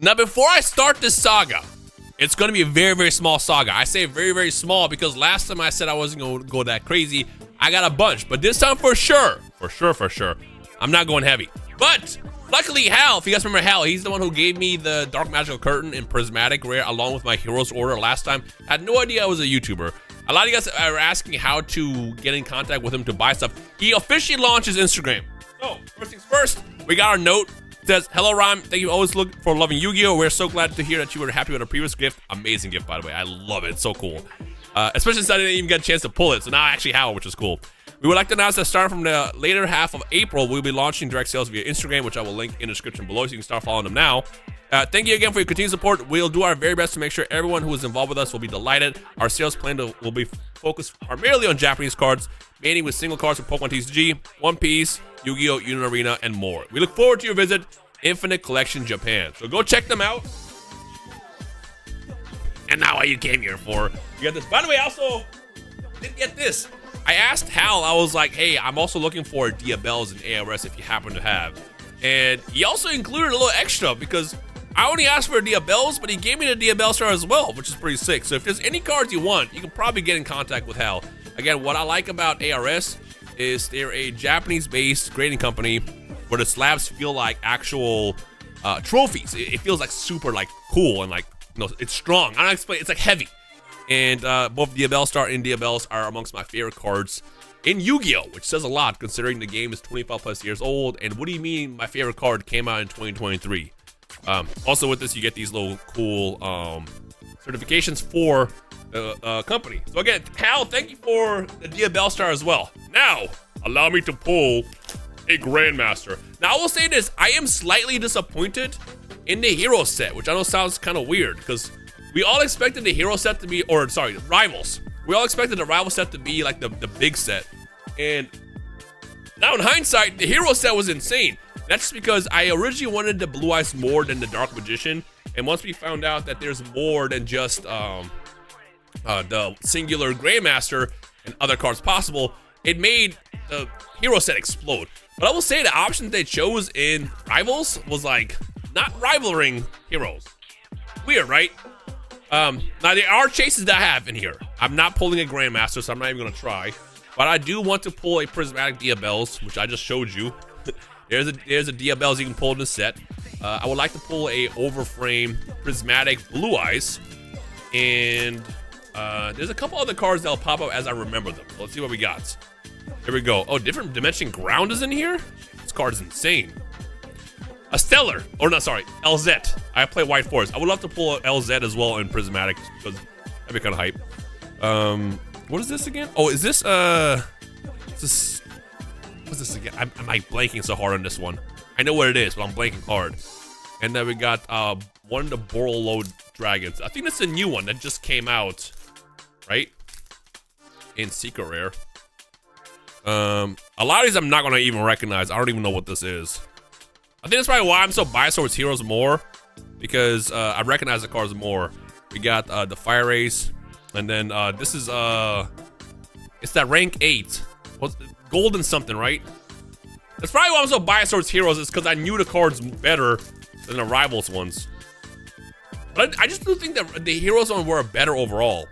Now, before I start this saga, it's going to be a very, very small saga. I say very, very small because last time I said I wasn't going to go that crazy. I got a bunch, but this time for sure, I'm not going heavy. But luckily, Hal, if you guys remember Hal, he's the one who gave me the Dark Magical Curtain in Prismatic Rare along with my Heroes Order last time. I had no idea I was a YouTuber. A lot of you guys are asking how to get in contact with him to buy stuff. He officially launched his Instagram. So, first things first, we got our note. It says, hello, Rhyme. Thank you always for loving Yu-Gi-Oh! We're so glad to hear that you were happy with our previous gift. Amazing gift, by the way. I love it. It's so cool. Especially since I didn't even get a chance to pull it. So now I actually have it, which is cool. We would like to announce that starting from the later half of April, we'll be launching direct sales via Instagram, which I will link in the description below so you can start following them now. Thank you again for your continued support. We'll do our very best to make sure everyone who is involved with us will be delighted. Our sales plan will be focused primarily on Japanese cards, mainly with single cards from Pokemon TCG, One Piece, Yu-Gi-Oh!, Unit Arena, and more. We look forward to your visit, Infinite Collection Japan. So go check them out. And now what you came here for. You got this. By the way, I also didn't get this. I asked Hal, I was like, hey, I'm also looking for Diabells and ARS if you happen to have. And he also included a little extra because I only asked for Diabells, but he gave me the Diabell Star as well, which is pretty sick. So if there's any cards you want, you can probably get in contact with Hal. Again, what I like about ARS is they're a Japanese-based grading company where the slabs feel like actual trophies. It feels like super like cool and like, you know, it's strong. I don't explain. It's like heavy. And both Diabell Star and Diabells are amongst my favorite cards in Yu-Gi-Oh!, which says a lot considering the game is 25 plus years old. And what do you mean my favorite card came out in 2023? Also with this, you get these little cool certifications for the company. So again, Hal, thank you for the Diabell Star as well. Now, allow me to pull a Grandmaster. Now, I will say this. I am slightly disappointed in the Hero set, which I know sounds kind of weird because we all expected the Hero set to be, or sorry, Rivals. We all expected the Rival set to be like the big set. And now in hindsight, the Hero set was insane. That's just because I originally wanted the Blue Eyes more than the Dark Magician. And once we found out that there's more than just the singular Grandmaster and other cards possible, it made the Hero set explode. But I will say the option they chose in Rivals was like not rivaling Heroes. Weird, right? Now there are chases that I have in here. I'm not pulling a Grandmaster, so I'm not even gonna try. But I do want to pull a Prismatic Diabells, which I just showed you. There's a Diabells you can pull in the set. I would like to pull a Overframe Prismatic Blue Eyes. And there's a couple other cards that'll pop up as I remember them. So let's see what we got. Here we go. Oh, Different Dimension Ground is in here? This card is insane. A Stellar, or not, sorry, LZ. I play White Forest. I would love to pull a LZ as well in Prismatic because that'd be kind of hype. What is this again? Oh, is this, what's this again? I'm like blanking so hard on this one. I know what it is, but I'm blanking hard. And then we got one of the Borreload Dragons. I think that's a new one that just came out, right? In Secret Rare. A lot of these I'm not gonna even recognize. I don't even know what this is. I think that's probably why I'm so biased towards Heroes more, because I recognize the cards more. We got the Fire Race, and then this is it's that rank 8. What's Golden something, right? That's probably why I'm so biased towards Heroes, is because I knew the cards better than the Rivals ones. But I just do think that the Heroes one were better overall.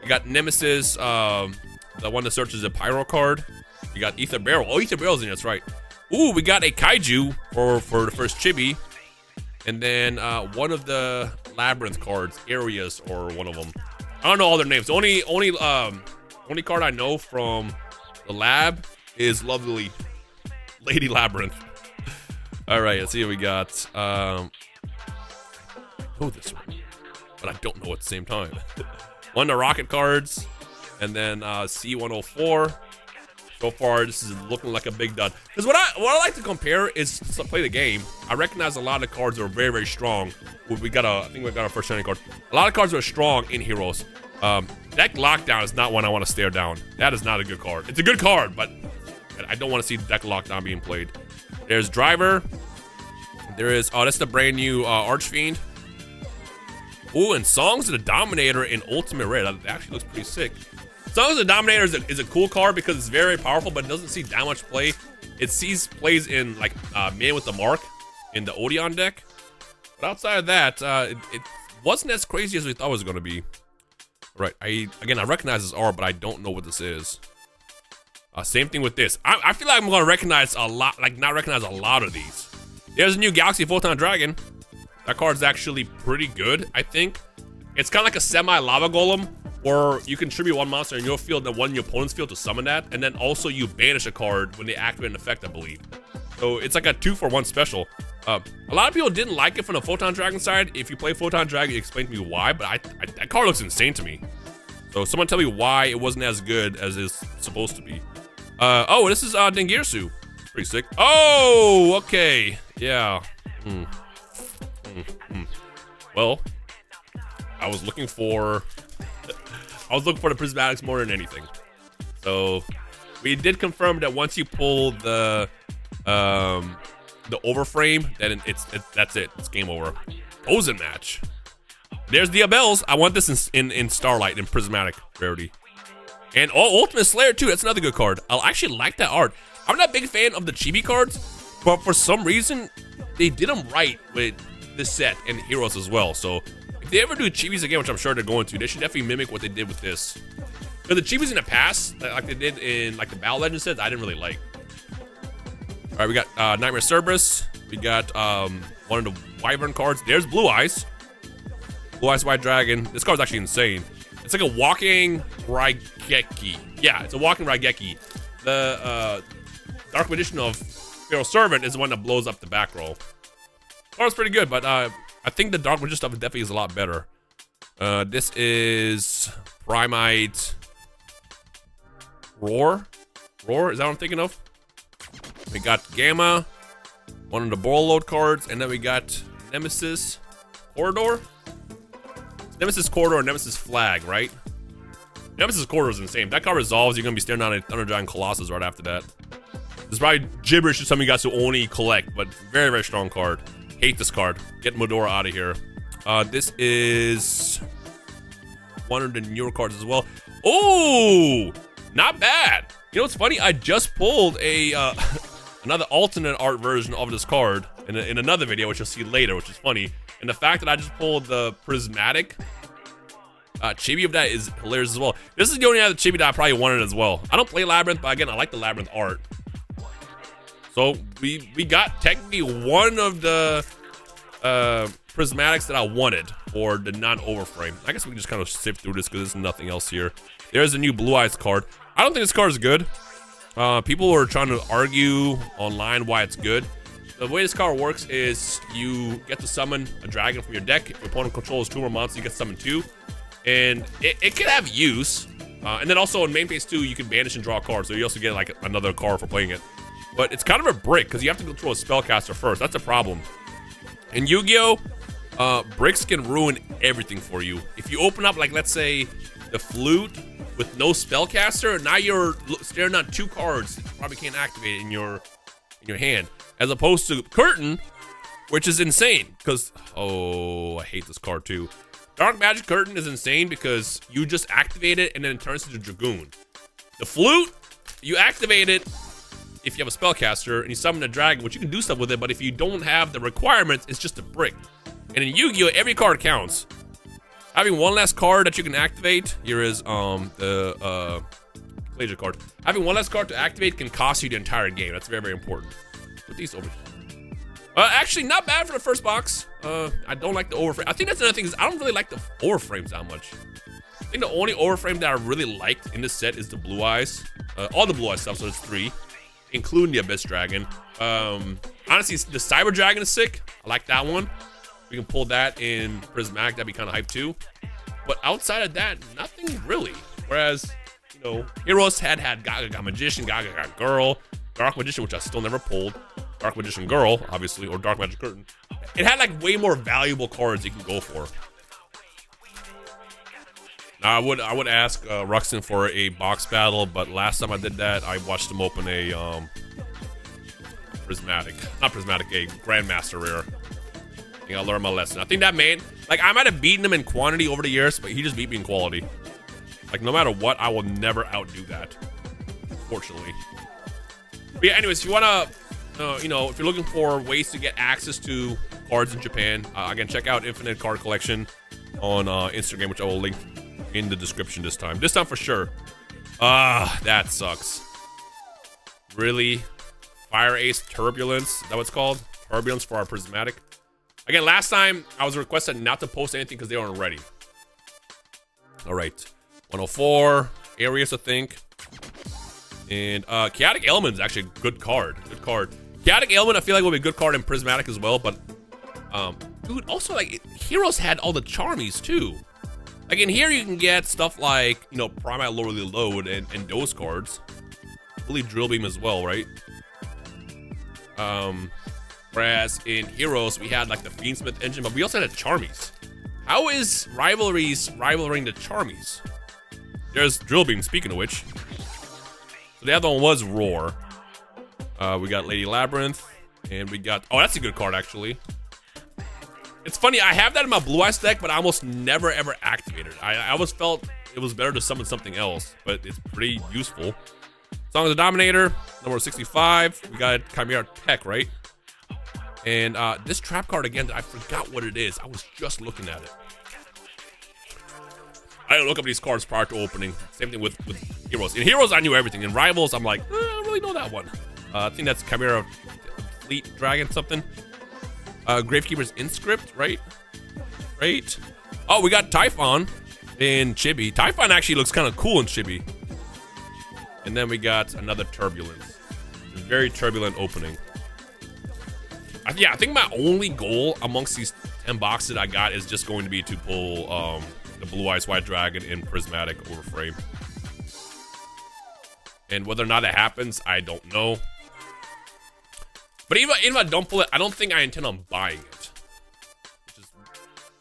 We got Nemesis, the one that searches a Pyro card. We got Ether Barrel. Oh, Ether Barrel's in it, that's right. Ooh, we got a Kaiju for the first Chibi. And then one of the Labyrinth cards, Areas, or one of them. I don't know all their names. Only card I know from the lab is lovely Lady Labyrinth. All right, let's see what we got. I know this one, but I don't know at the same time. One of the Rocket cards, and then C104. So far, this is looking like a big dud. Because what I like to compare is to play the game. I recognize a lot of cards are very, very strong. I think we got our first shiny card. A lot of cards are strong in Heroes. Deck Lockdown is not one I want to stare down. That is not a good card. It's a good card, but I don't want to see Deck Lockdown being played. There's Driver. There is, oh, that's the brand new Archfiend. Ooh, and Songs of the Dominator in Ultimate Rare. That actually looks pretty sick. Songs of the Dominator is a cool card because it's very powerful, but it doesn't see that much play. It sees plays in like Man with the Mark in the Odeon deck. But outside of that, it wasn't as crazy as we thought it was going to be. Right, I recognize this art, but I don't know what this is. Same thing with this. I feel like I'm going to recognize a lot, like not recognize a lot of these. There's a new Galaxy Photon Dragon. That card's actually pretty good, I think. It's kind of like a semi-lava golem, where you contribute one monster in your field and one in your opponent's field to summon that, and then also you banish a card when they activate an effect, I believe. So it's like a 2-for-1 special. A lot of people didn't like it from the Photon Dragon side. If you play Photon Dragon, explain to me why, but that card looks insane to me. So someone tell me why it wasn't as good as it's supposed to be. Oh, this is Dengirsu. Pretty sick. Oh, okay. Yeah. Well, I was looking for the prismatics more than anything. So we did confirm that once you pull the overframe, then that's it. It's game over. Ozen match. There's the Abels. I want this in Starlight in prismatic rarity. And Ultimate Slayer too. That's another good card. I actually like that art. I'm not a big fan of the chibi cards, but for some reason they did them right with this set and Heroes as well. So if they ever do chibis again, which I'm sure they're going to, they should definitely mimic what they did with this. Because the chibis in the past, like they did in like the Battle Legend sets, I didn't really like. All right, we got Nightmare Cerberus. We got one of the Wyvern cards. There's Blue Eyes. Blue Eyes White Dragon. This card's actually insane. It's like a walking Raigeki. Yeah, it's a walking Raigeki. The Dark Magician of Pharaoh's Servant is the one that blows up the back row. Card's pretty good, but I think the Dark Magician stuff definitely is a lot better. This is Primite Roar. Roar, is that what I'm thinking of? We got Gamma, one of the Borreload cards, and then we got Nemesis Corridor. Nemesis Corridor and Nemesis Flag, right? Nemesis Corridor is insane. If that card resolves, you're gonna be staring down a Thunder Giant Colossus right after that. This is probably gibberish to some of you guys who only collect, but very, very strong card. Hate this card. Get Medora out of here. This is one of the newer cards as well. Oh, not bad. You know what's funny? I just pulled a another alternate art version of this card in another video, which you'll see later, which is funny. And the fact that I just pulled the prismatic chibi of that is hilarious as well. This is the only other chibi that I probably wanted as well. I don't play Labyrinth, but again, I like the Labyrinth art. So we got technically one of the prismatics that I wanted for the non-overframe. I guess we can just kind of sift through this because there's nothing else here. There's a new Blue Eyes card. I don't think this card is good. People are trying to argue online why it's good. The way this card works is you get to summon a dragon from your deck. If your opponent controls 2 more monsters, you get to summon 2. And it can have use. And then also in main phase 2, you can banish and draw a card. So you also get like another card for playing it. But it's kind of a brick because you have to control a spellcaster first. That's a problem. In Yu-Gi-Oh, bricks can ruin everything for you. If you open up, like, let's say, the Flute with no spellcaster, now you're staring at 2 cards that you probably can't activate in your hand. As opposed to Curtain, which is insane. Because, oh, I hate this card too. Dark Magic Curtain is insane because you just activate it and then it turns into Dragoon. The Flute, you activate it if you have a spellcaster and you summon a dragon, which you can do stuff with it, but if you don't have the requirements, it's just a brick. And in Yu-Gi-Oh, every card counts. Having one less card that you can activate, here is the Glacier card. Having one less card to activate can cost you the entire game. That's very, very important. Put these over here. Actually, not bad for the first box. I don't like the overframe. I think that's another thing is I don't really like the overframes that much. I think the only overframe that I really liked in this set is the Blue Eyes. All the Blue Eyes stuff, so it's 3. Including the Abyss Dragon. Honestly, the Cyber Dragon is sick. I like that one. We can pull that in Prismatic. That'd be kind of hype too. But outside of that, nothing really. Whereas, you know, Heroes had Gaga Magician, Gaga Girl, Dark Magician, which I still never pulled. Dark Magician Girl, obviously, or Dark Magic Curtain. It had like way more valuable cards you can go for. Now, I would ask Ruxin for a box battle, but last time I did that, I watched him open a a Grandmaster rare. I think I learned my lesson. I think that man, like, I might have beaten him in quantity over the years, but he just beat me in quality. Like, no matter what, I will never outdo that, fortunately. But yeah, anyways, if you wanna, you know, if you're looking for ways to get access to cards in Japan. Again, check out Infinite Card Collection on Instagram, which I will link in the description this time. This time for sure. That sucks. Really? Fire Ace Turbulence? Is that what it's called? Turbulence for our Prismatic. Again, last time I was requested not to post anything because they weren't ready. All right. 104. Arius, I think. And Chaotic Element is actually a good card. Good card. Chaotic Element, I feel like will be a good card in Prismatic as well, but dude, also like Heroes had all the Charmies too. Like in here you can get stuff like, you know, Primal Lowly Load and those cards. Really Drill Beam as well, right? Whereas in Heroes we had like the Fiendsmith engine, but we also had Charmies. How is rivaling the Charmies? There's Drill Beam, speaking of which. So the other one was Roar. We got Lady Labyrinth, and we got, oh, that's a good card actually. It's funny, I have that in my Blue Eyes deck, but I almost never ever activated it. I always felt it was better to summon something else, but it's pretty useful. Song of the Dominator, number 65. We got Chimera Tech, right? And this trap card again, I forgot what it is. I was just looking at it. I didn't look up these cards prior to opening. Same thing with Heroes. In Heroes, I knew everything. In Rivals, I'm like, I don't really know that one. I think that's Chimera Fleet Dragon something. Gravekeeper's Inscript, right? Right? Oh, we got Typhon in Chibi. Typhon actually looks kind of cool in Chibi. And then we got another Turbulence. Very turbulent opening. Yeah, I think my only goal amongst these 10 boxes that I got is just going to be to pull the Blue Eyes White Dragon in Prismatic Overframe. And whether or not it happens, I don't know. But even if I don't pull it, I don't think I intend on buying it.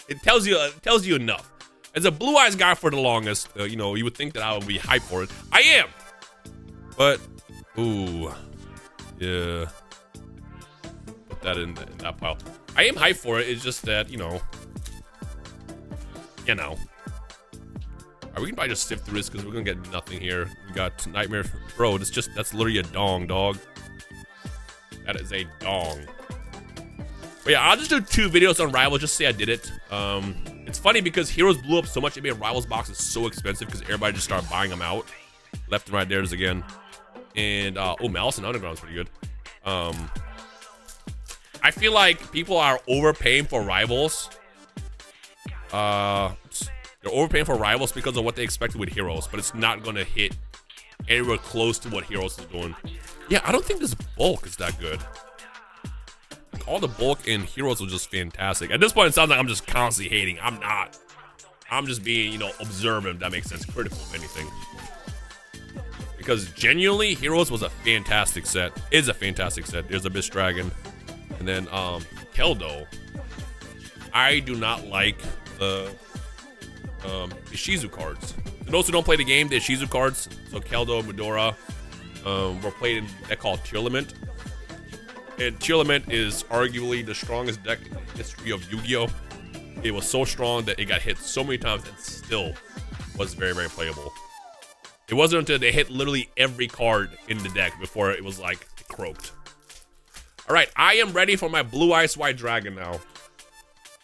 It tells you enough. As a Blue Eyes guy for the longest, you know, you would think that I would be hyped for it. I am. But, ooh, yeah. Put that in that pile. I am hyped for it. It's just that, you know. We can probably just sift through this because we're gonna get nothing here. We got Nightmare, bro. That's literally a dong, dog. That is a dong. But yeah, I'll just do 2 videos on Rivals, just say I did it. It's funny because Heroes blew up so much, it made Rivals boxes so expensive because everybody just started buying them out. Left and right there's again. And, oh, Malice and Underground is pretty good. I feel like people are overpaying for Rivals. They're overpaying for Rivals because of what they expected with Heroes, but it's not gonna hit anywhere close to what Heroes is doing. Yeah, I don't think this bulk is that good. Like, all the bulk in Heroes was just fantastic. At this point, it sounds like I'm just constantly hating. I'm not. I'm just being, you know, observant, if that makes sense. Critical, if anything. Because genuinely, Heroes was a fantastic set. Is a fantastic set. There's Abyss Dragon. And then, Keldo. I do not like the Ishizu cards. For those who don't play the game, the Ishizu cards, so Keldo, Medora, were played in a deck called Tearlament. And Tearlament is arguably the strongest deck in the history of Yu-Gi-Oh! It was so strong that it got hit so many times and still was very, very playable. It wasn't until they hit literally every card in the deck before it was like croaked. Alright, I am ready for my Blue Eyes White Dragon now.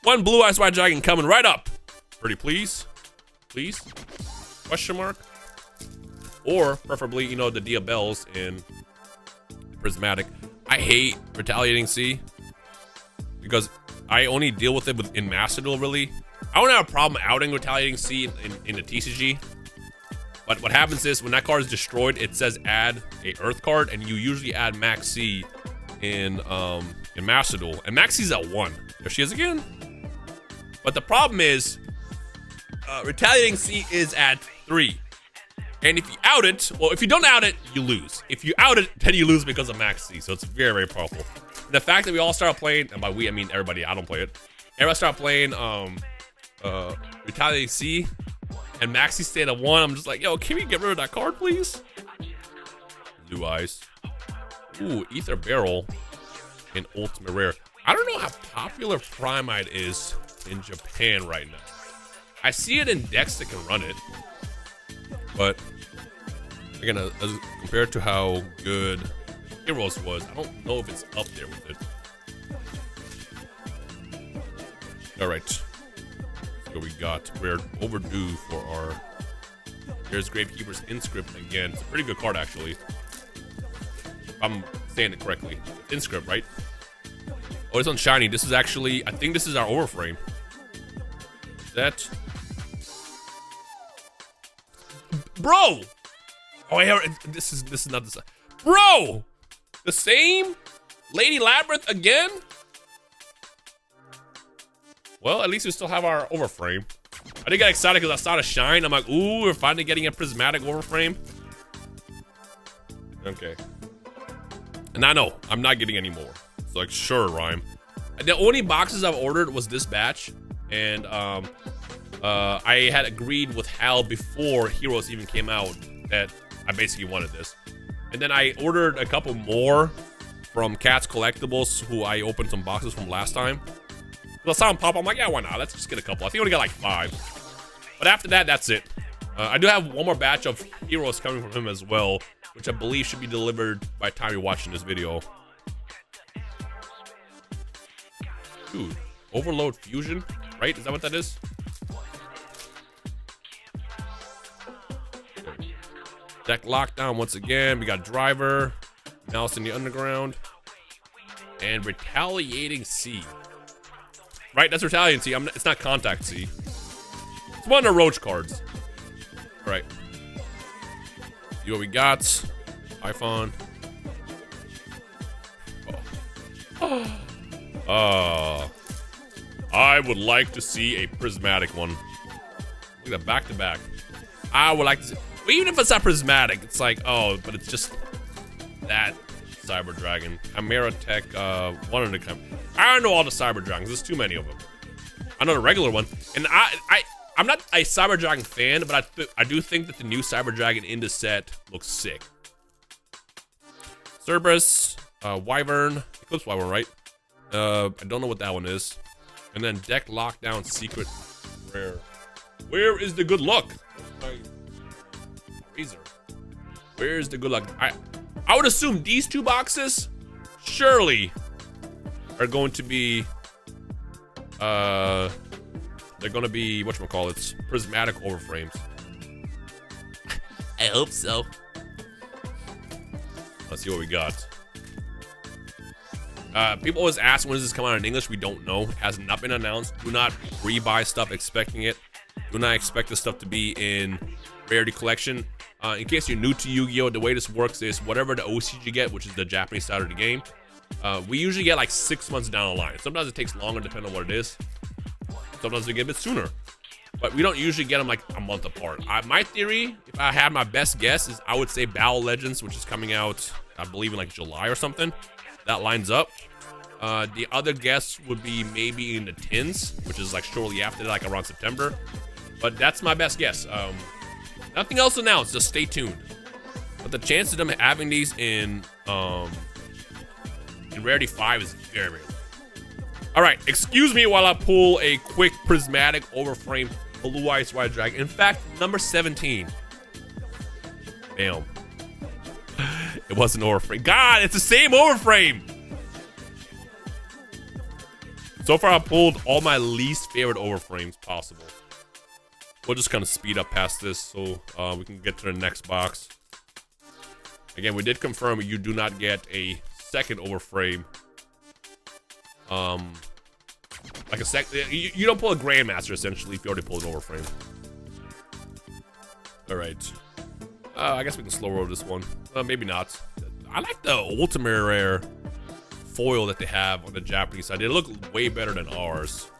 One Blue Eyes White Dragon coming right up. Pretty please? Please? Question mark? Or preferably, you know, the Diabels in Prismatic. I hate Retaliating Sea because I only deal with it in Master Duel, really. I don't have a problem outing Retaliating Sea in the TCG. But what happens is when that card is destroyed, it says add a Earth card, and you usually add Max C in Master Duel. And Max C's at 1. There she is again. But the problem is, Retaliating Sea is at 3. And if you out it, well, if you don't out it, you lose. If you out it, then you lose because of Max C. So it's very, very powerful. And the fact that we all start playing, and by we, I mean everybody, I don't play it. Everybody start playing Retaliating Sea, and Max C stayed at 1. I'm just like, yo, can we get rid of that card, please? Blue Eyes. Ooh, Ether Barrel and Ultimate Rare. I don't know how popular Primite is in Japan right now. I see it in decks that can run it, but again, as compared to how good Heroes was, I don't know if it's up there with it. All right. Let's see what we got. We're overdue for our... There's Gravekeeper's Inscript again. It's a pretty good card, actually. If I'm saying it correctly. Inscript, right? Oh, this one's shiny. This is actually... I think this is our overframe. Is that... Bro! Oh, yeah, this is not the same. Bro! The same? Lady Labyrinth again? Well, at least we still have our overframe. I did get excited because I saw the shine. I'm like, ooh, we're finally getting a prismatic overframe. Okay. And I know, I'm not getting any more. It's like, sure, Rhyme. The only boxes I've ordered was this batch. And I had agreed with Hal before Heroes even came out that I basically wanted this. And then I ordered a couple more from Cat's Collectibles, who I opened some boxes from last time. I saw him pop, I'm like, yeah, why not? Let's just get a couple. I think I only got like 5. But after that, that's it. I do have one more batch of Heroes coming from him as well, which I believe should be delivered by the time you're watching this video. Dude, Overload Fusion, right? Is that what that is? Deck Lockdown once again. We got Driver, Mouse in the Underground, and Retaliating Sea. Right, that's Retaliating Sea. It's not Contact Sea. It's one of the Roach cards. All right. See what we got. iPhone. Oh. I would like to see a prismatic one. Look at that back to back. I would like to see. Well, even if it's not prismatic, it's like, oh, but it's just that Cyber Dragon. Chimera Tech, one of the I don't know all the Cyber Dragons. There's too many of them. I know the regular one, and I'm not a Cyber Dragon fan, but I do think that the new Cyber Dragon in the set looks sick. Cerberus, Wyvern, Eclipse Wyvern, right? I don't know what that one is. And then Deck Lockdown Secret Rare. Where is the good luck? Razor. Where's the good luck? I would assume these two boxes surely are going to be they're gonna be whatchamacallits, prismatic overframes. I hope so. Let's see what we got. People always ask, when does this come out in English? We don't know. It has not been announced. Do not pre-buy stuff expecting it. Do not expect this stuff to be in Rarity Collection. In case you're new to Yu-Gi-Oh, the way this works is whatever the OCG you get, which is the Japanese side of the game, we usually get like 6 months down the line. Sometimes it takes longer depending on what it is. Sometimes we get a bit sooner. But we don't usually get them like a month apart. My theory, if I had my best guess, is I would say Battle Legends, which is coming out, I believe, in like July or something. That lines up. The other guess would be maybe in the tins, which is like shortly after, like around September. But that's my best guess. Nothing else announced, just stay tuned. But the chance of them having these in Rarity 5 is very, very low. All right, excuse me while I pull a quick prismatic overframe Blue Eyes White Dragon. In fact, number 17. Damn. It wasn't overframe. God, it's the same overframe. So far, I pulled all my least favorite overframes possible. We'll just kind of speed up past this so we can get to the next box. Again, we did confirm you do not get a second overframe. Like you don't pull a Grandmaster essentially if you already pulled an overframe. All right. I guess we can slow roll this one. Maybe not. I like the Ultimate Rare foil that they have on the Japanese side. They look way better than ours.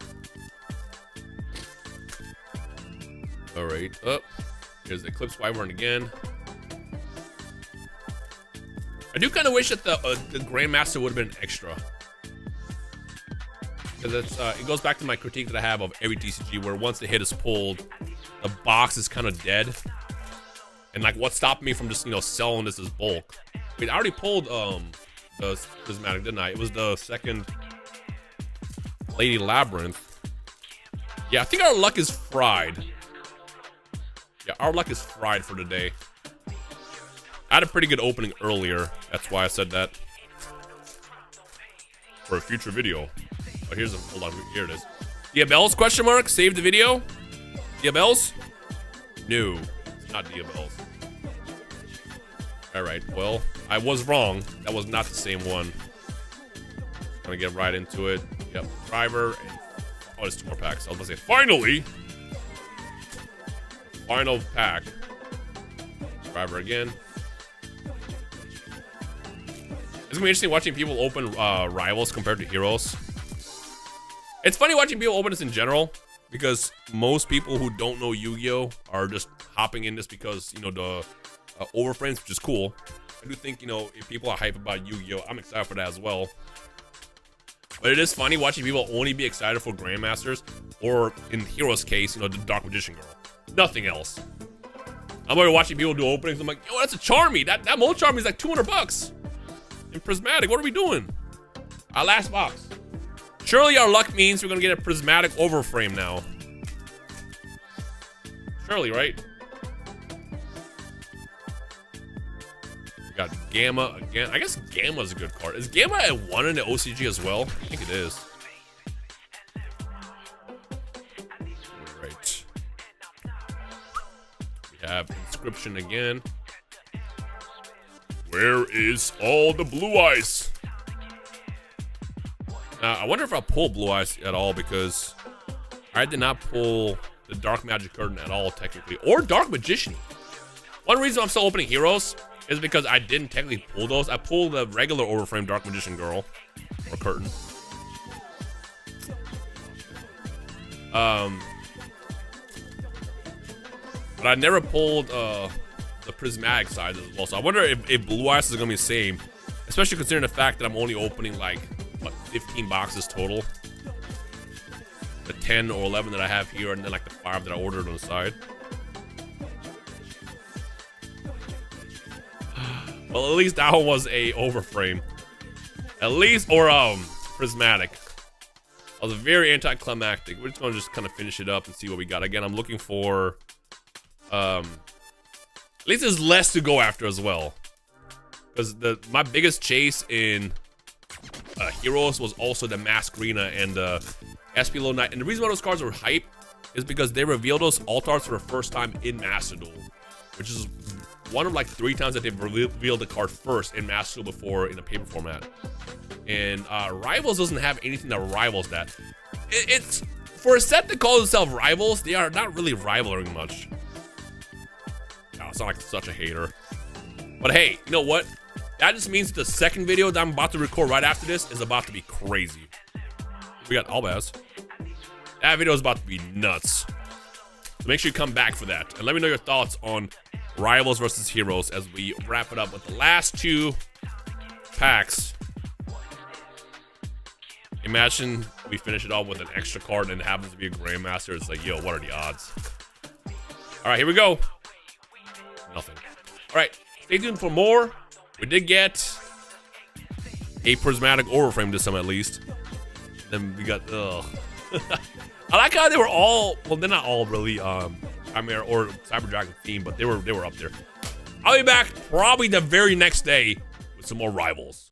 All right, here's the Eclipse Wyvern again. I do kind of wish that the Grandmaster would have been extra. Because it goes back to my critique that I have of every TCG, where once the hit is pulled, the box is kind of dead. And like, what stopped me from just, you know, selling this as bulk? I mean, I already pulled the Prismatic, didn't I? It was the second Lady Labyrinth. Yeah, I think our luck is fried. Yeah, our luck is fried for today. I had a pretty good opening earlier. That's why I said that. For a future video. Oh, hold on, here it is. Diabells question mark? Save the video? Diabells? No, it's not Diabells. Alright, well, I was wrong. That was not the same one. Gonna get right into it. Yep, driver. And, oh, there's 2 more packs. I was gonna say, finally! Final pack. Driver again. It's gonna be interesting watching people open rivals compared to heroes. It's funny watching people open this in general because most people who don't know Yu-Gi-Oh are just hopping in this because, you know, the overframes, which is cool. I do think, you know, if people are hype about Yu-Gi-Oh, I'm excited for that as well. But it is funny watching people only be excited for Grandmasters or, in Hero's case, you know, the Dark Magician Girl. Nothing else. I'm already watching people do openings. I'm like, yo, that's a Charmy. That Mold Charmy is like $200. In Prismatic, what are we doing? Our last box. Surely our luck means we're gonna get a Prismatic overframe now. Surely, right? We got Gamma again. I guess Gamma's a good card. Is Gamma at 1 in the OCG as well? I think it is. Right. We have Inscription again. Where is all the Blue Eyes? I wonder if I'll pull Blue Eyes at all because I did not pull the Dark Magic Curtain at all technically, or Dark Magician. One reason I'm still opening Heroes is because I didn't technically pull those. I pulled the regular overframe Dark Magician Girl or Curtain. But I never pulled the Prismatic side as well. So I wonder if Blue Eyes is gonna be the same, especially considering the fact that I'm only opening like what 15 boxes total. The 10 or 11 that I have here, and then like the 5 that I ordered on the side. Well, at least that one was a overframe. At least, or Prismatic. I was very anticlimactic. We're just gonna kind of finish it up and see what we got. Again, I'm looking for at least there's less to go after as well. Because my biggest chase in Heroes was also the Mask Arena and the SP Low Knight. And the reason why those cards were hype is because they revealed those altars for the first time in Master Duel, which is one of like 3 times that they've revealed the card first in Master Duel before in a paper format. And Rivals doesn't have anything that rivals that. It's for a set that calls itself Rivals, they are not really rivaling much. Oh, it's not like such a hater. But hey, you know what? That just means the second video that I'm about to record right after this is about to be crazy. We got Albaz. That video is about to be nuts. So make sure you come back for that. And let me know your thoughts on Rivals versus Heroes as we wrap it up with the last 2 packs. Imagine we finish it off with an extra card and it happens to be a Grandmaster. It's like, yo, what are the odds? All right, here we go. Nothing. All right, stay tuned for more. We did get a Prismatic overframe this time at least. Then we got, I like how they were all, well, they're not all really Chimera or Cyber Dragon themed, but they were up there. I'll be back probably the very next day with some more Rivals.